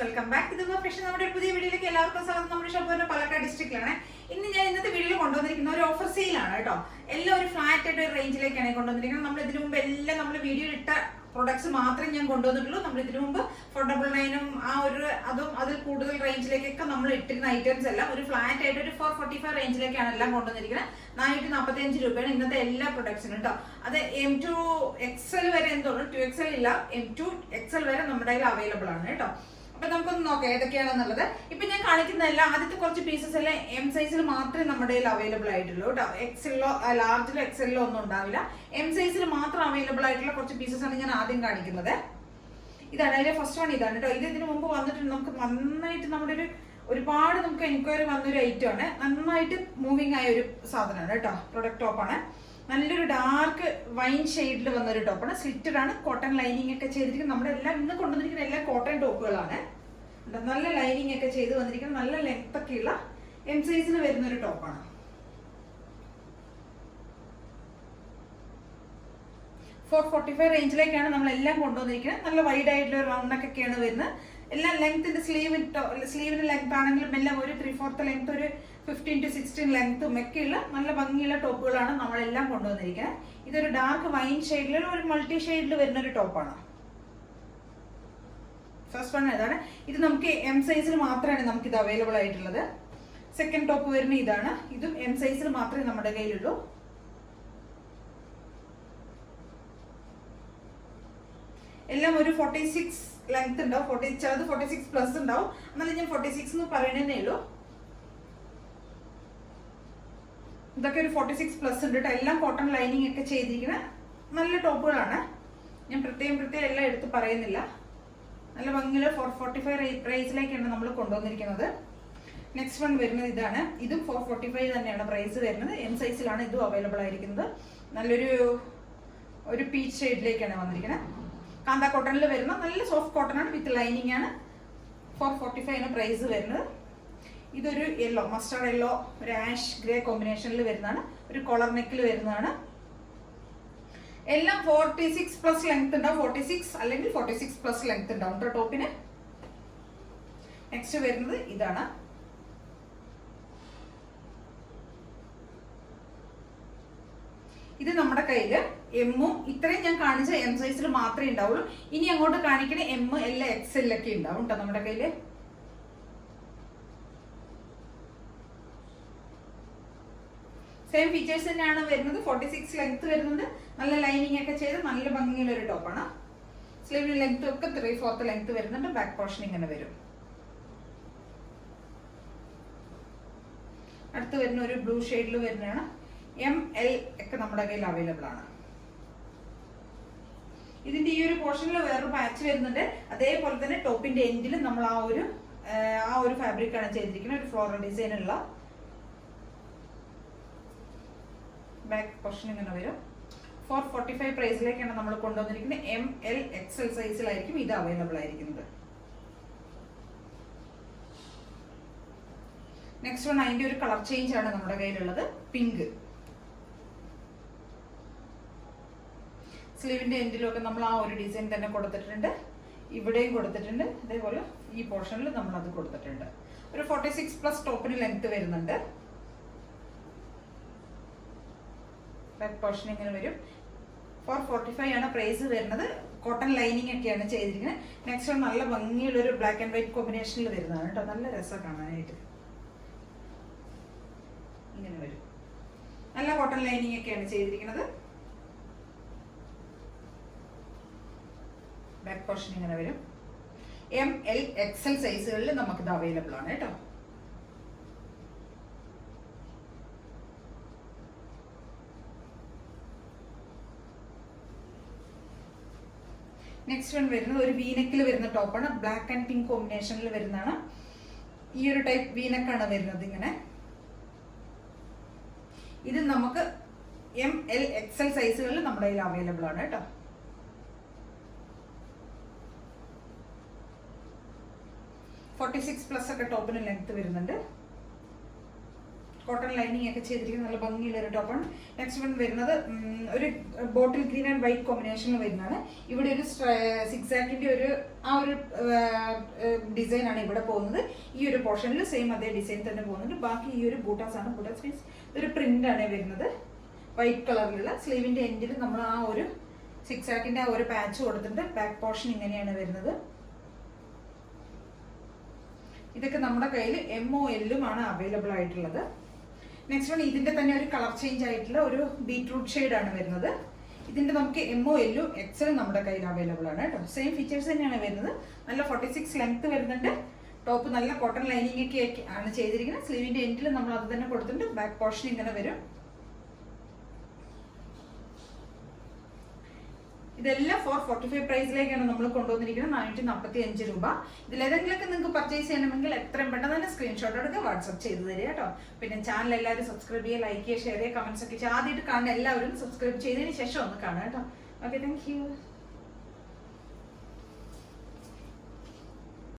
Welcome back to fashion. നമ്മുടെ പുതിയ വീഡിയോയിലേക്ക് എല്ലാവർക്കും സ്വാഗതം. നമ്മുടെ ഷോപ്പ് പാലക്കാട് ഡിസ്ട്രിക്റ്റിലാണ്. ഇന്നത്തെ വീഡിയോയിൽ കൊണ്ടുവന്നിരിക്കുന്ന ഒരു ഓഫർ സെയിലാണ് കേട്ടോ. എല്ലാം ഒരു ഫ്ലാറ്റ് ആയിട്ട് ഒരു റേഞ്ചിലേക്കാണ് കൊണ്ടുവന്നിരിക്കുന്നത്. നമ്മൾ ഇതിനു മുമ്പ് എല്ലാം നമ്മൾ വീഡിയോ ഇട്ട പ്രൊഡക്ട്സ് മാത്രമേ ഞാൻ കൊണ്ടുവന്നിട്ടുള്ളൂ. നമ്മൾ ഇതിനു മുമ്പ് 499 അതും അതിൽ കൂടുതൽ റേഞ്ചിലേക്കൊക്കെ നമ്മൾ ഇട്ടിരുന്ന ഐറ്റംസ് എല്ലാം ഒരു ഫ്ലാറ്റ് ആയിട്ട് ഒരു 445 റേഞ്ചിലേക്കാണ് എല്ലാം കൊണ്ടുവന്നിരിക്കുന്നത്. 445 രൂപയാണ് ഇന്നത്തെ എല്ലാ പ്രൊഡക്ട്സിനും കേട്ടോ. അത് M2 XL വരെ എന്തോന്നും 2XL ഇല്ല, M2 XL വരെ നമ്മുടെ കയ്യിൽ അവൈലബിൾ ആണ് കേട്ടോ. അപ്പൊ നമുക്കൊന്ന് നോക്കാം ഏതൊക്കെയാണെന്നുള്ളത്. ഇപ്പൊ ഞാൻ കാണിക്കുന്നതല്ല, ആദ്യത്തെ കുറച്ച് പീസസ് എല്ലാം M സൈസിൽ മാത്രമേ നമ്മുടെ കയ്യിൽ അവൈലബിൾ ആയിട്ടുള്ളൂ കേട്ടോ. XLോ ലാർജിലോ XLോ ഒന്നും ഉണ്ടാവില്ല. M സൈസിൽ മാത്രം അവൈലബിൾ ആയിട്ടുള്ള കുറച്ച് പീസസ് ആണ് ഞാൻ ആദ്യം കാണിക്കുന്നത്. ഇതാണ് അതിലെ ഫസ്റ്റ് വൺ. ഇതാണ് കേട്ടോ. ഇതിന് മുമ്പ് വന്നിട്ടുണ്ട്. നമുക്ക് നന്നായിട്ട് നമ്മുടെ ഒരുപാട് നമുക്ക് എൻക്വയറി വന്നൊരു ഐറ്റം ആണ്. നന്നായിട്ട് മൂവിങ് ആയ ഒരു സാധനമാണ് കേട്ടോ. പ്രൊഡക്റ്റ് ടോപ്പാണ്. നല്ലൊരു ഡാർക്ക് വൈൻ ഷെയ്ഡിൽ വന്നൊരു ടോപ്പാണ്. സ്ലിറ്റഡ് ആണ്. കോട്ടൺ ലൈനിങ് ഒക്കെ ചെയ്തിരിക്കുന്നത്. നമ്മുടെ എല്ലാം ഇന്ന് കൊണ്ടുവന്നിരിക്കുന്ന എല്ലാ കോട്ടൺ ടോപ്പുകളാണ്. നല്ല ലൈനിങ് ഒക്കെ ചെയ്ത് വന്നിരിക്കുന്നത്. നല്ല ലെങ്ത് ഒക്കെ ഉള്ള M സൈസിന് വരുന്ന ഒരു ടോപ്പാണ്. $445 റേഞ്ചിലേക്കാണ് നമ്മളെല്ലാം കൊണ്ടുവന്നിരിക്കുന്നത്. നല്ല വൈഡ് ആയിട്ടുള്ള ഒരു റൗണ്ട് ഒക്കെയാണ് വരുന്നത്. എല്ലാം ലെങ്ത്തിന്റെ സ്ലീവിന് ലെങ്ത് ആണെങ്കിലും എല്ലാം ഒരു 3/4 ലെങ്ത്, ഒരു 15 to 16 ലെങ്ത്തും ഒക്കെയുള്ള നല്ല ഭംഗിയുള്ള ടോപ്പുകളാണ് നമ്മളെല്ലാം കൊണ്ടുവന്നിരിക്കുന്നത്. ഇതൊരു ഡാർക്ക് വൈൻ ഷെയ്ഡിൽ ഒരു മൾട്ടി ഷെയ്ഡിൽ വരുന്ന ഒരു ടോപ്പാണ്. ഫസ്റ്റ് വൺ ഇതാണ്. ഇത് നമുക്ക് M സൈസിൽ മാത്രമാണ് നമുക്ക് ഇത് അവൈലബിൾ ആയിട്ടുള്ളത്. സെക്കൻഡ് ടോപ്പ് വരുന്ന ഇതാണ്. ഇതും M സൈസിൽ മാത്രമേ നമ്മുടെ കയ്യിലുള്ളൂ. എല്ലാം ഒരു 46 ലെങ്ത് ഉണ്ടാവും. ചിലത് 46 പ്ലസ് ഉണ്ടാവും. എന്നാലും ഞാൻ 46 എന്ന് പറയണേ ഉള്ളൂ. ഇതൊക്കെ ഒരു 46 പ്ലസ് ഉണ്ട് കേട്ടോ. എല്ലാം കോട്ടൺ ലൈനിങ് ഒക്കെ ചെയ്തിരിക്കുന്ന നല്ല ടോപ്പുകളാണ്. ഞാൻ പ്രത്യേകം എല്ലാം എടുത്ത് പറയുന്നില്ല. നല്ല ഭംഗിയുള്ള 445 പ്രൈസിലേക്കാണ് നമ്മൾ കൊണ്ടുവന്നിരിക്കുന്നത്. നെക്സ്റ്റ് വൺ വരുന്നത് ഇതാണ്. ഇതും 445 തന്നെയാണ് പ്രൈസ് വരുന്നത്. M സൈസിലാണ് ഇതും അവൈലബിൾ ആയിരിക്കുന്നത്. നല്ലൊരു പീച്ച് ഷെയ്ഡിലേക്കാണ് വന്നിരിക്കുന്നത്. കാന്ത കോട്ടണിൽ വരുന്ന നല്ല സോഫ്റ്റ് കോട്ടൺ ആണ്. വിത്ത് ലൈനിങ് ആണ്. 445 പ്രൈസ് വരുന്നത്. ഇതൊരു യെല്ലോ, മസ്റ്റാർഡ് യെല്ലോ, ഒരു ആഷ് ഗ്രേ കോമ്പിനേഷനിൽ വരുന്നതാണ്. ഒരു കോളർ നെക്കിൽ വരുന്നതാണ്. എല്ലാം 46 പ്ലസ് ലെങ്ത് ഉണ്ടാവും. 46 അല്ലെങ്കിൽ 46 പ്ലസ് ലെങ്ത് ഉണ്ടാവും കേട്ടോ ടോപ്പിന്. നെക്സ്റ്റ് വരുന്നത് ഇതാണ്. ഇത് നമ്മുടെ കയ്യില് എമ്മും ഇത്രയും ഞാൻ കാണിച്ച M സൈസിൽ മാത്രമേ ഉണ്ടാവുള്ളൂ. ഇനി അങ്ങോട്ട് കാണിക്കുന്ന M, L, XL ഒക്കെ ഉണ്ടാവും കേട്ടോ നമ്മുടെ കയ്യില്. സെയിം ഫീച്ചേഴ്സ് തന്നെയാണ് വരുന്നത്. 46 ലെങ്ത് വരുന്നുണ്ട്. നല്ല ലൈനിങ് ഒക്കെ ചെയ്ത് നല്ല ഭംഗിയുള്ള ഒരു ടോപ്പാണ്. സ്ലീവിന് ലെങ്ത് ഒക്കെ 3/4 ലെങ്ത് വരുന്നുണ്ട്. ബാക്ക് പോർഷൻ ഇങ്ങനെ വരും. അടുത്ത് വരുന്ന ഒരു ബ്ലൂ ഷെയ്ഡിൽ വരുന്നതാണ്. M, L ഒക്കെ നമ്മുടെ കയ്യിൽ അവൈലബിൾ ആണ്. ഇതിന്റെ ഈ ഒരു പോർഷനിൽ വേറൊരു പാച്ച് വരുന്നുണ്ട്. അതേപോലെ തന്നെ ടോപ്പിന്റെ എൻഡിൽ നമ്മൾ ആ ഒരു ഫാബ്രിക് ആണ് ചെയ്തിരിക്കുന്നത്. ഒരു ഫ്ലോറൽ ഡിസൈൻ ഉള്ള ബാക്ക് പോർഷൻ ഇങ്ങനെ വരും. 445 പ്രൈസിലേക്കാണ് നമ്മൾ കൊണ്ടുവന്നിരിക്കുന്നത്. M, L, XL സൈസിലായിരിക്കും ഇത് അവൈലബിൾ ആയിരിക്കുന്നത്. നെക്സ്റ്റ് വൺ അതിന്റെ ഒരു കളർ ചേഞ്ച് ആണ് നമ്മുടെ കയ്യിലുള്ളത്. പിങ്ക്. സ്ലീവിന്റെ എൻഡിലൊക്കെ നമ്മൾ ആ ഒരു ഡിസൈൻ തന്നെ കൊടുത്തിട്ടുണ്ട്. ഇവിടെയും കൊടുത്തിട്ടുണ്ട്. അതേപോലെ ഈ പോർഷനിൽ നമ്മൾ അത് കൊടുത്തിട്ടുണ്ട്. ഒരു 46 പ്ലസ് ടോപ്പിന് ലെങ്ത് വരുന്നുണ്ട്. ബാക്ക് പോർഷൻ ഇങ്ങനെ വരും. 445 ആണ് പ്രൈസ് വരുന്നത്. കോട്ടൺ ലൈനിങ് ഒക്കെയാണ് ചെയ്തിരിക്കുന്നത്. നെക്സ്റ്റ് വൺ നല്ല ഭംഗിയുള്ള ഒരു ബ്ലാക്ക് ആൻഡ് വൈറ്റ് കോമ്പിനേഷനിൽ വരുന്നതാണ് കേട്ടോ. നല്ല രസം കാണാനായിട്ട്. ഇങ്ങനെ വരും. നല്ല കോട്ടൺ ലൈനിങ് ഒക്കെയാണ് ചെയ്തിരിക്കുന്നത്. ബാക്ക് പോർഷൻ ഇങ്ങനെ വരും. M, L, XL സൈസുകളിൽ നമുക്കിത് അവൈലബിൾ ആണ് കേട്ടോ. നെക്സ്റ്റ് വൺ വരുന്നത് ഒരു വീനെക്കിൽ വരുന്ന ടോപ്പാണ്. ബ്ലാക്ക് ആൻഡ് പിങ്ക് കോമ്പിനേഷനിൽ വരുന്നതാണ്. ഈ ഒരു ടൈപ്പ് വീനെക്കാണ് വരുന്നത് ഇങ്ങനെ. ഇത് നമുക്ക് M, L, XL സൈസുകളിൽ നമ്മുടെ കയ്യിൽ അവൈലബിൾ ആണ് കേട്ടോ. $46 പ്ലസ് ഒക്കെ ടോപ്പിന് ലെങ്ത് വരുന്നുണ്ട്. കോട്ടൺ ലൈനിങ് ഒക്കെ ചെയ്തിരിക്കുന്ന നല്ല ഭംഗിയുള്ള ഒരു ടോപ്പാണ്. നെക്സ്റ്റ് വൺ വരുന്നത് ഒരു ബോട്ടിൽ ഗ്രീൻ ആൻഡ് വൈറ്റ് കോമ്പിനേഷനിൽ വരുന്നതാണ്. ഇവിടെ ഒരു സിക്സാക്കിന്റെ ഒരു ഡിസൈൻ ആണ് ഇവിടെ പോകുന്നത്. ഈ ഒരു പോർഷനിൽ സെയിം അതേ ഡിസൈൻ തന്നെ പോകുന്നുണ്ട്. ബാക്കി ഈ ഒരു ബൂട്ടാസ് ആണ്. ബൂട്ടാസ് മീൻസ് ഒരു പ്രിന്റ് ആണ് വരുന്നത്, വൈറ്റ് കളറിലുള്ള. സ്ലീവിന്റെ എൻഡിൽ നമ്മൾ ആ ഒരു സിക്സാക്കിന്റെ ആ ഒരു പാച്ച് കൊടുത്തിട്ട് ബാക്ക് പോർഷൻ ഇങ്ങനെയാണ് വരുന്നത്. ഇതൊക്കെ നമ്മുടെ കയ്യിൽ MOL ആണ് അവൈലബിൾ ആയിട്ടുള്ളത്. നെക്സ്റ്റ് വൺ ഇതിന്റെ തന്നെ ഒരു കളർ ചേഞ്ച് ആയിട്ടുള്ള ഒരു ബീറ്റ്റൂട്ട് ഷെയ്ഡ് ആണ് വരുന്നത്. ഇതിന്റെ നമുക്ക് MOL XL നമ്മുടെ കയ്യിൽ അവൈലബിൾ ആണ് കേട്ടോ. സെയിം ഫീച്ചേഴ്സ് തന്നെയാണ് വരുന്നത്. നല്ല 46 ലെങ്ത് വരുന്നുണ്ട്. ടോപ്പ് നല്ല കോട്ടൺ ലൈനിങ് ഒക്കെ ആണ് ചെയ്തിരിക്കുന്നത്. സ്ലീവിന്റെ എൻഡിൽ നമ്മൾ അത് തന്നെ കൊടുത്തിട്ടുണ്ട്. ബാക്ക് പോർഷൻ ഇങ്ങനെ വരും. ഇതെല്ലാം 445 പ്രൈസിലേക്കാണ് നമ്മൾ കൊണ്ടുവന്നിരിക്കുന്നത്. 445 രൂപ. ഇതിലേതെങ്കിലുമൊക്കെ നിങ്ങൾക്ക് പർച്ചേസ് ചെയ്യണമെങ്കിൽ എത്രയും പെട്ടെന്ന് തന്നെ സ്ക്രീൻഷോട്ട് എടുക്കുക, വാട്സ്ആപ്പ് ചെയ്ത് തരിക കേട്ടോ. പിന്നെ ചാനൽ എല്ലാവരും സബ്സ്ക്രൈബ് ചെയ്യുക, ലൈക്ക് ചെയ്യുക, ഷെയർ ചെയ്യുക, കമന്റ്സ് ഒക്കെ ആദ്യമായിട്ട് കാണുന്ന എല്ലാവരും സബ്സ്ക്രൈബ് ചെയ്തതിന് ശേഷം ഒന്ന് കാണുക കേട്ടോ. Okay, thank you.